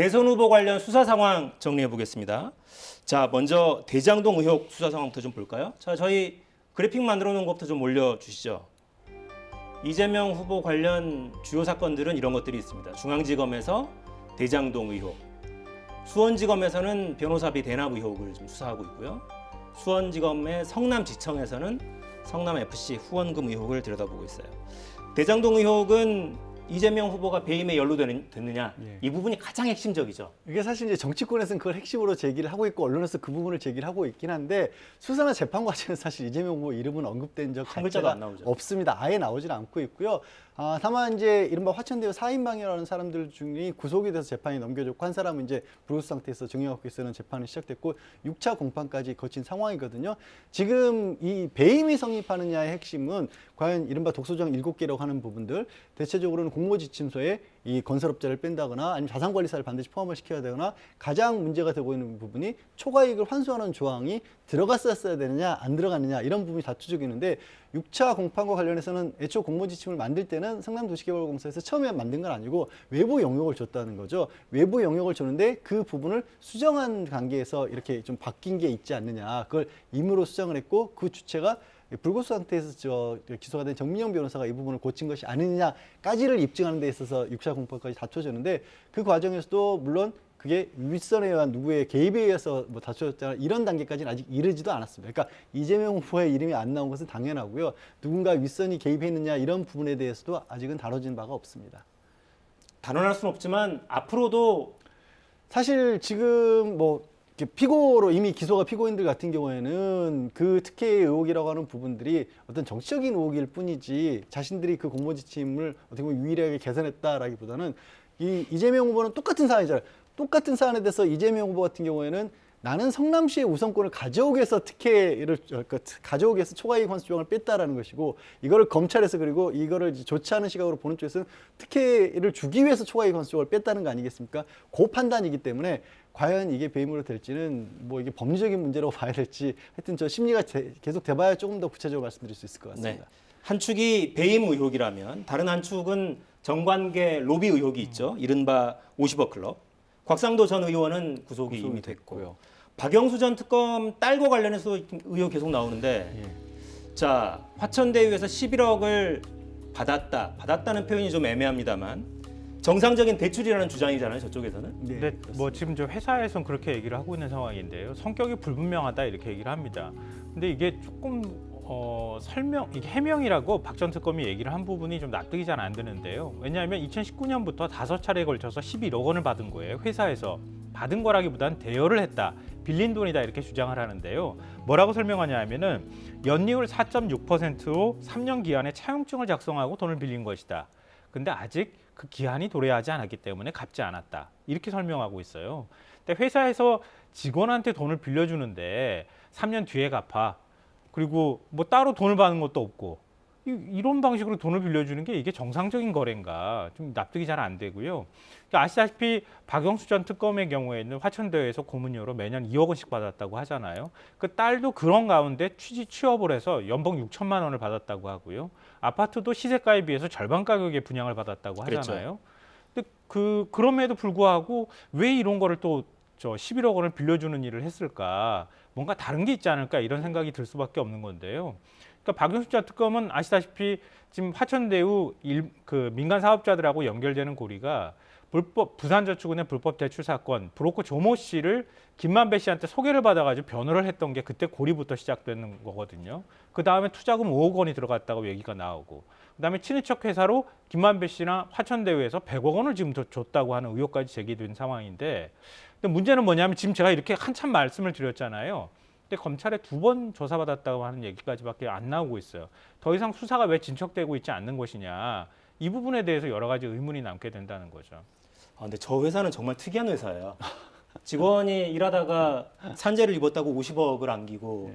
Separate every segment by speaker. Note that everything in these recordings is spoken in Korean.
Speaker 1: 대선 후보 관련 수사 상황 정리해 보겠습니다. 자, 먼저 대장동 의혹 수사 상황부터 좀 볼까요? 자, 저희 그래픽 만들어 놓은 것부터 좀 올려주시죠. 이재명 후보 관련 주요 사건들은 이런 것들이 있습니다. 중앙지검에서 대장동 의혹, 수원지검에서는 변호사비 대납 의혹을 좀 수사하고 있고요. 수원지검의 성남지청에서는 성남FC 후원금 의혹을 들여다보고 있어요. 대장동 의혹은 이재명 후보가 배임에 연루됐느냐, 이 부분이 가장 핵심적이죠.
Speaker 2: 이게 사실 이제 정치권에서는 그걸 핵심으로 제기를 하고 있고 언론에서 그 부분을 제기를 하고 있긴 한데 수사나 재판 과정에서 사실 이재명 후보 이름은 언급된 적
Speaker 1: 한 글자도 안 나오죠.
Speaker 2: 없습니다. 아예 나오질 않고 있고요. 다만 이제 이른바 화천대유 사인방이라는 사람들 중에 구속이 돼서 재판이 넘겨졌고 한 사람은 이제 불구속 상태에서 증여받고 있어는 재판이 시작됐고 6차 공판까지 거친 상황이거든요. 지금 이 배임이 성립하느냐의 핵심은 과연 이른바 독소조항 7개라고 하는 부분들, 대체적으로는 공모지침서에 이 건설업자를 뺀다거나 아니면 자산관리사를 반드시 포함을 시켜야 되거나 가장 문제가 되고 있는 부분이 초과이익을 환수하는 조항이 들어갔었어야 되느냐 안 들어갔느냐 이런 부분이 다투지고 있는데 6차 공판과 관련해서는 애초 공모지침을 만들 때는 성남도시개발공사에서 처음에 만든 건 아니고 외부 영역을 줬다는 거죠. 외부 영역을 줬는데 그 부분을 수정한 관계에서 이렇게 좀 바뀐 게 있지 않느냐, 그걸 임의로 수정을 했고 그 주체가 불구속 상태에서 기소가 된 정민영 변호사가 이 부분을 고친 것이 아니냐까지를 입증하는 데 있어서 6차 공판까지 다투어졌는데 그 과정에서도 물론 그게 윗선에 의한 누구의 개입에 의해서 뭐 다투어졌다 이런 단계까지는 아직 이르지도 않았습니다. 그러니까 이재명 후보의 이름이 안 나온 것은 당연하고요. 누군가 윗선이 개입했느냐 이런 부분에 대해서도 아직은 다뤄진 바가 없습니다.
Speaker 1: 단언할 수는 없지만 앞으로도
Speaker 2: 사실 지금 뭐 피고로 이미 기소가 피고인들 같은 경우에는 그 특혜 의혹이라고 하는 부분들이 어떤 정치적인 의혹일 뿐이지 자신들이 그 공모지침을 어떻게 보면 유일하게 개선했다라기보다는 이재명 후보는 똑같은 사안이잖아요. 똑같은 사안에 대해서 이재명 후보 같은 경우에는 나는 성남시의 우선권을 가져오기 위해서 특혜를 가져오기 위해서 초과이익 환수 조항을 뺐다라는 것이고 이거를 검찰에서 그리고 이거를 좋지 않은 시각으로 보는 쪽에서는 특혜를 주기 위해서 초과이익 환수 조항을 뺐다는 거 아니겠습니까? 그 판단이기 때문에 과연 이게 배임으로 될지는 뭐 이게 법리적인 문제라고 봐야 될지 하여튼 저 심리가 계속 돼봐야 조금 더 구체적으로 말씀드릴 수 있을 것 같습니다.
Speaker 1: 네. 한 축이 배임 의혹이라면 다른 한 축은 정관계 로비 의혹이 있죠. 이른바 50억 클럽. 곽상도 전 의원은 구속이 이미 됐고요. 박영수 전 특검 딸과 관련해서 의혹 계속 나오는데 자, 화천대유에서 11억을 받았다는 표현이 좀 애매합니다만 정상적인 대출이라는 주장이잖아요, 저쪽에서는.
Speaker 3: 근데 뭐 지금 저 회사에서는 그렇게 얘기를 하고 있는 상황인데요. 성격이 불분명하다 이렇게 얘기를 합니다. 근데 이게 조금 이게 해명이라고 박 전 특검이 얘기를 한 부분이 좀 납득이 잘 안 되는데요. 왜냐하면 2019년부터 5차례에 걸쳐서 11억 원을 받은 거예요. 회사에서 받은 거라기보다는 대여를 했다. 빌린 돈이다 이렇게 주장을 하는데요. 뭐라고 설명하냐 하면은 연이율 4.6%로 3년 기한에 차용증을 작성하고 돈을 빌린 것이다. 근데 아직 그 기한이 도래하지 않았기 때문에 갚지 않았다. 이렇게 설명하고 있어요. 근데 회사에서 직원한테 돈을 빌려주는데 3년 뒤에 갚아. 그리고 뭐 따로 돈을 받는 것도 없고 이런 방식으로 돈을 빌려주는 게 이게 정상적인 거래인가 좀 납득이 잘 안 되고요. 그러니까 아시다시피 박영수 전 특검의 경우에는 화천대유에서 고문료로 매년 2억 원씩 받았다고 하잖아요. 그 딸도 그런 가운데 취업을 해서 연봉 6천만 원을 받았다고 하고요. 아파트도 시세가에 비해서 절반 가격에 분양을 받았다고 하잖아요. 근데 그럼에도 불구하고 왜 이런 거를 또 11억 원을 빌려주는 일을 했을까? 뭔가 다른 게 있지 않을까 이런 생각이 들 수밖에 없는 건데요. 그러니까 박영수 전 특검은 아시다시피 지금 화천대유 그 민간 사업자들하고 연결되는 고리가 부산저축은행 불법 대출 사건 브로커 조모 씨를 김만배 씨한테 소개를 받아가지고 변호를 했던 게 그때 고리부터 시작되는 거거든요. 그 다음에 투자금 5억 원이 들어갔다고 얘기가 나오고 그다음에 친인척 회사로 김만배 씨나 화천대유에서 100억 원을 지금 줬다고 하는 의혹까지 제기된 상황인데 근데 문제는 뭐냐면 지금 제가 이렇게 한참 말씀을 드렸잖아요. 근데 검찰에 2번 조사받았다고 하는 얘기까지밖에 안 나오고 있어요. 더 이상 수사가 왜 진척되고 있지 않는 것이냐. 이 부분에 대해서 여러 가지 의문이 남게 된다는 거죠.
Speaker 1: 근데 저 회사는 정말 특이한 회사예요. 직원이 일하다가 산재를 입었다고 50억을 안기고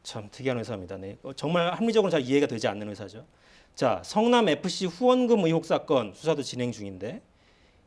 Speaker 1: 참 특이한 회사입니다. 네. 정말 합리적으로 잘 이해가 되지 않는 회사죠. 자, 성남FC 후원금 의혹 사건 수사도 진행 중인데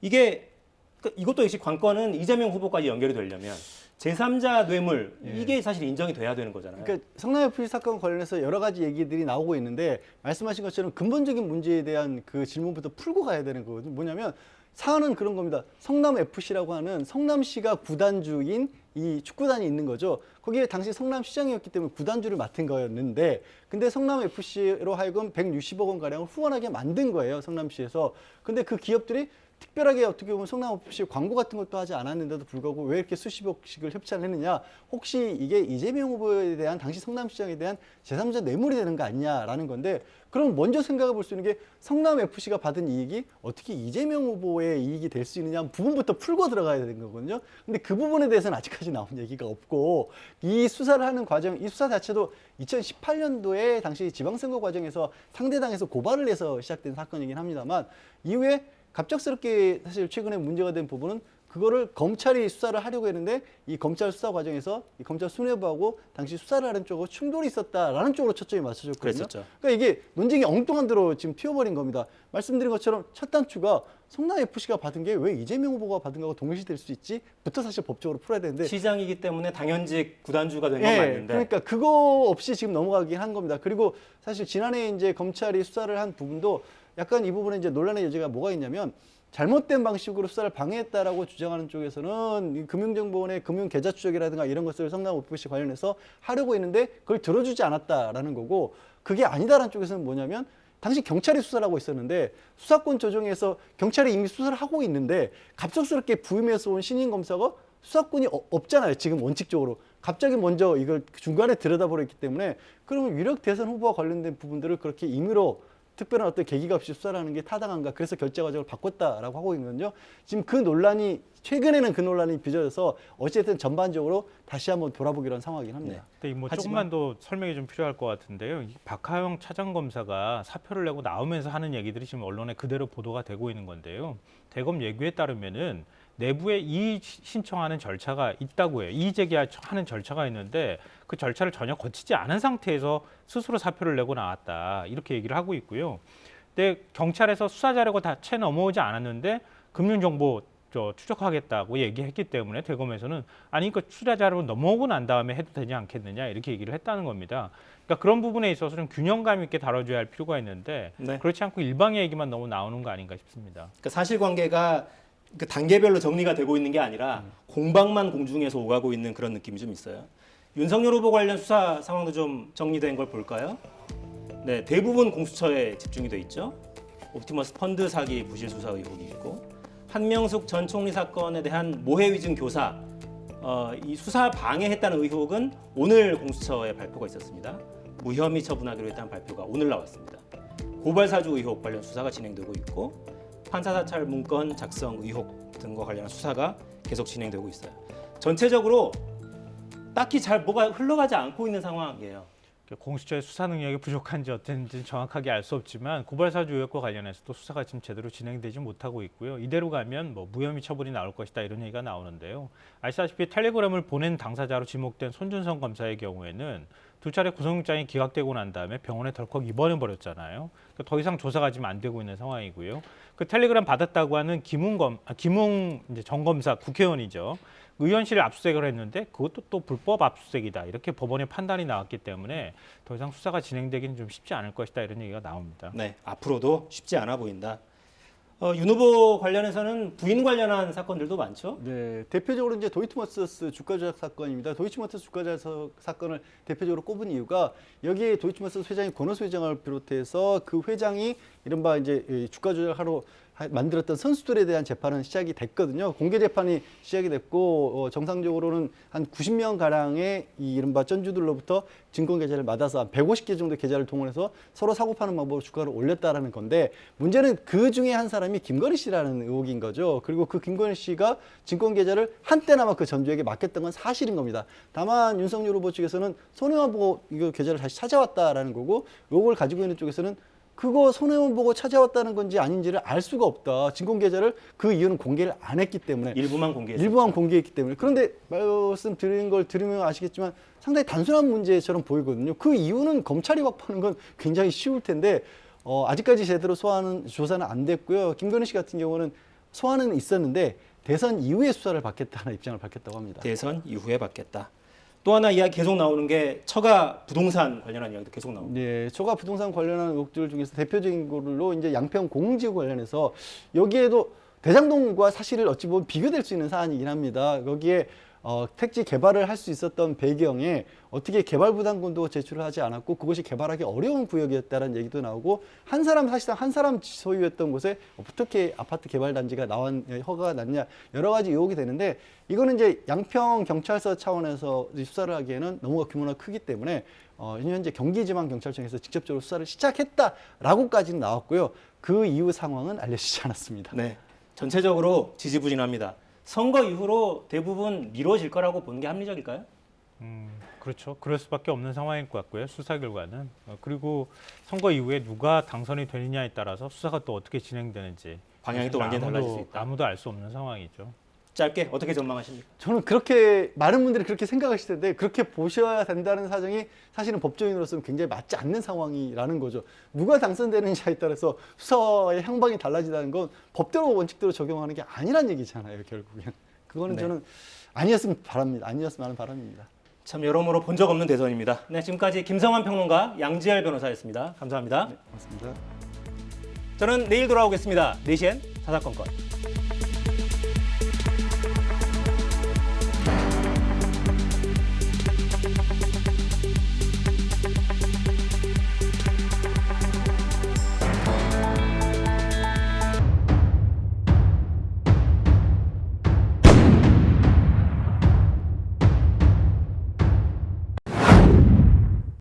Speaker 1: 이것도 역시 관건은 이재명 후보까지 연결이 되려면 제3자 뇌물 이게 사실 인정이 돼야 되는 거잖아요.
Speaker 2: 그러니까 성남FC 사건 관련해서 여러 가지 얘기들이 나오고 있는데 말씀하신 것처럼 근본적인 문제에 대한 그 질문부터 풀고 가야 되는 거거든요. 뭐냐면 사안은 그런 겁니다. 성남 FC라고 하는 성남시가 구단주인 이 축구단이 있는 거죠. 거기에 당시 성남시장이었기 때문에 구단주를 맡은 거였는데, 근데 성남 FC로 하여금 160억 원 가량을 후원하게 만든 거예요, 성남시에서. 근데 그 기업들이 특별하게 어떻게 보면 성남 FC 광고 같은 것도 하지 않았는데도 불구하고 왜 이렇게 수십억씩을 협찬을 했느냐? 혹시 이게 이재명 후보에 대한 당시 성남시장에 대한 제3자 뇌물이 되는 거 아니냐라는 건데, 그럼 먼저 생각해 볼 수 있는 게 성남 FC가 받은 이익이 어떻게 이재명 후보의 이익이 될 수 있느냐 부분부터 풀고 들어가야 되는 거거든요. 근데 그 부분에 대해서는 아직까지 나온 얘기가 없고, 이 수사를 하는 과정, 이 수사 자체도 2018년도에 당시 지방선거 과정에서 상대당에서 고발을 해서 시작된 사건이긴 합니다만, 이후에 갑작스럽게 사실 최근에 문제가 된 부분은 그거를 검찰이 수사를 하려고 했는데 이 검찰 수사 과정에서 이 검찰 수뇌부하고 당시 수사를 하는 쪽으로 충돌이 있었다라는 쪽으로 초점이 맞춰졌거든요.
Speaker 1: 그랬었죠.
Speaker 2: 그러니까 이게 논쟁이 엉뚱한 대로 지금 튀어버린 겁니다. 말씀드린 것처럼 첫 단추가 성남 FC가 받은 게 왜 이재명 후보가 받은 거하고 동일시될 수 있지?부터 사실 법적으로 풀어야 되는데,
Speaker 1: 시장이기 때문에 당연직 구단주가 된 건 맞는데.
Speaker 2: 그러니까 그거 없이 지금 넘어가긴 한 겁니다. 그리고 사실 지난해 이제 검찰이 수사를 한 부분도 약간 이 부분에 이제 논란의 여지가 뭐가 있냐면, 잘못된 방식으로 수사를 방해했다라고 주장하는 쪽에서는 이 금융정보원의 금융계좌 추적이라든가 이런 것을 성남 FC 관련해서 하려고 했는데 그걸 들어주지 않았다라는 거고, 그게 아니다라는 쪽에서는 뭐냐면, 당시 경찰이 수사를 하고 있었는데 수사권 조정에서 경찰이 이미 수사를 하고 있는데 갑작스럽게 부임해서 온 신임 검사가 수사권이 없잖아요, 지금 원칙적으로. 갑자기 먼저 이걸 중간에 들여다버렸기 때문에, 그러면 유력 대선 후보와 관련된 부분들을 그렇게 임의로 특별한 어떤 계기가 없이 수사를 하는 게 타당한가? 그래서 결재 과정을 바꿨다라고 하고 있거든요. 지금 그 논란이, 최근에는 그 논란이 빚어져서 어쨌든 전반적으로 다시 한번 돌아보기로 한 상황이긴 합니다.
Speaker 3: 네, 뭐
Speaker 1: 하지만-
Speaker 3: 조금만 더 설명이 좀 필요할 것 같은데요. 이 박하영 차장검사가 사표를 내고 나오면서 하는 얘기들이 지금 언론에 그대로 보도가 되고 있는 건데요. 대검 예규에 따르면은 내부에 이의 신청하는 절차가 있다고 해요. 이의 제기하는 절차가 있는데 그 절차를 전혀 거치지 않은 상태에서 스스로 사표를 내고 나왔다, 이렇게 얘기를 하고 있고요. 근데 경찰에서 수사 자료가 다 채 넘어오지 않았는데 금융정보 추적하겠다고 얘기했기 때문에 대검에서는 아니 그 수사 자료 넘어오고 난 다음에 해도 되지 않겠느냐, 이렇게 얘기를 했다는 겁니다. 그러니까 그런 부분에 있어서 좀 균형감 있게 다뤄줘야 할 필요가 있는데
Speaker 1: 네.
Speaker 3: 그렇지 않고 일방의 얘기만 너무 나오는 거 아닌가 싶습니다.
Speaker 1: 그러니까 사실관계가 그 단계별로 정리가 되고 있는 게 아니라 공방만 공중에서 오가고 있는 그런 느낌이 좀 있어요. 윤석열 후보 관련 수사 상황도 좀 정리된 걸 볼까요? 네, 대부분 공수처에 집중이 돼 있죠. 옵티머스 펀드 사기 부실 수사 의혹이 있고, 한명숙 전 총리 사건에 대한 모해 위증 교사, 이 수사 방해했다는 의혹은 오늘 공수처에 발표가 있었습니다. 무혐의 처분하기로 했다는 발표가 오늘 나왔습니다. 고발 사주 의혹 관련 수사가 진행되고 있고, 판사 사찰 문건 작성 의혹 등과 관련한 수사가 계속 진행되고 있어요. 전체적으로 딱히 잘 뭐가 흘러가지 않고 있는 상황이에요.
Speaker 3: 공수처의 수사 능력이 부족한지 어땠는지 정확하게 알 수 없지만 고발사주 의혹과 관련해서도 수사가 지금 제대로 진행되지 못하고 있고요. 이대로 가면 뭐 무혐의 처분이 나올 것이다, 이런 얘기가 나오는데요. 아시다시피 텔레그램을 보낸 당사자로 지목된 손준성 검사의 경우에는 두 차례 구속영장이 기각되고 난 다음에 병원에 덜컥 입원해 버렸잖아요. 그러니까 더 이상 조사가 지금 안 되고 있는 상황이고요. 그 텔레그램 받았다고 하는 김웅 이제 전 검사, 국회의원이죠. 의원실을 압수수색을 했는데 그것도 또 불법 압수수색이다, 이렇게 법원의 판단이 나왔기 때문에 더 이상 수사가 진행되기는 좀 쉽지 않을 것이다, 이런 얘기가 나옵니다.
Speaker 1: 네, 앞으로도 쉽지 않아 보인다. 윤 후보 관련해서는 부인 관련한 사건들도 많죠.
Speaker 2: 네, 대표적으로 이제 도이치모터스 주가 조작 사건입니다. 도이치모터스 주가 조작 사건을 대표적으로 꼽은 이유가, 여기에 도이치모터스 회장이 권오수 회장을 비롯해서 그 회장이 이른바 이제 주가 조작하러 만들었던 선수들에 대한 재판은 시작이 됐거든요. 공개 재판이 시작이 됐고, 정상적으로는 한 90명 가량의 이 이른바 전주들로부터 증권 계좌를 받아서 한 150개 정도 계좌를 동원해서 서로 사고 파는 방법으로 주가를 올렸다라는 건데, 문제는 그 중에 한 사람이 김건희 씨라는 의혹인 거죠. 그리고 그 김건희 씨가 증권 계좌를 한때나마 그 전주에게 맡겼던 건 사실인 겁니다. 다만 윤석열 후보 측에서는 손해만 보고 이거 계좌를 다시 찾아왔다라는 거고, 의혹을 가지고 있는 쪽에서는 그거 손해원 보고 찾아왔다는 건지 아닌지를 알 수가 없다. 증권 계좌를 그 이유는 공개를 안 했기 때문에,
Speaker 1: 일부만 공개했어요.
Speaker 2: 일부만 공개했기 때문에. 그런데 말씀드린 걸 들으면 아시겠지만 상당히 단순한 문제처럼 보이거든요. 그 이유는 검찰이 확보하는 건 굉장히 쉬울 텐데 아직까지 제대로 조사는 안 됐고요. 김건희 씨 같은 경우는 소환은 있었는데 대선 이후에 수사를 받겠다는 입장을 밝혔다고 합니다.
Speaker 1: 대선 이후에 받겠다. 또 하나 이야기 계속 나오는 게 처가 부동산 관련한 이야기도 계속 나옵니다.
Speaker 2: 네, 초과 부동산 관련한 의혹들 중에서 대표적인 걸로 이제 양평 공공지구 관련해서 여기에도 대장동과 사실 어찌 보면 비교될 수 있는 사안이긴 합니다. 거기에 택지 개발을 할 수 있었던 배경에 어떻게 개발부담금도 제출을 하지 않았고 그것이 개발하기 어려운 구역이었다는 얘기도 나오고 사실상 한 사람 소유였던 곳에 어떻게 아파트 개발 단지가 허가가 났냐 여러 가지 의혹이 되는데 이거는 이제 양평 경찰서 차원에서 수사를 하기에는 너무 규모가 크기 때문에 현재 경기지방경찰청에서 직접적으로 수사를 시작했다라고까지는 나왔고요. 그 이후 상황은 알려지지 않았습니다.
Speaker 1: 네, 전체적으로 지지부진합니다. 선거 이후로 대부분 미뤄질 거라고 보는 게 합리적일까요?
Speaker 3: 그렇죠. 그럴 수밖에 없는 상황일 것 같고요. 수사 결과는. 그리고 선거 이후에 누가 당선이 되느냐에 따라서 수사가 또 어떻게 진행되는지
Speaker 1: 방향이 또 완전히 달라질 수 있다.
Speaker 3: 아무도 알 수 없는 상황이죠.
Speaker 1: 짧게 어떻게 전망하십니까?
Speaker 2: 저는 그렇게 많은 분들이 그렇게 생각하실 텐데 그렇게 보셔야 된다는 사정이 사실은 법조인으로서는 굉장히 맞지 않는 상황이라는 거죠. 누가 당선되느냐에 따라서 수사의 향방이 달라지다는 건 법대로 원칙대로 적용하는 게 아니란 얘기잖아요. 결국엔. 그거는
Speaker 1: 네.
Speaker 2: 저는 아니었으면 바랍니다. 아니었으면 하는 바람입니다.
Speaker 1: 참 여러모로 본 적 없는 대선입니다. 네, 지금까지 김성환 평론가, 양지열 변호사였습니다. 감사합니다.
Speaker 2: 네, 고맙습니다.
Speaker 1: 저는 내일 돌아오겠습니다. 4시엔 사사건건.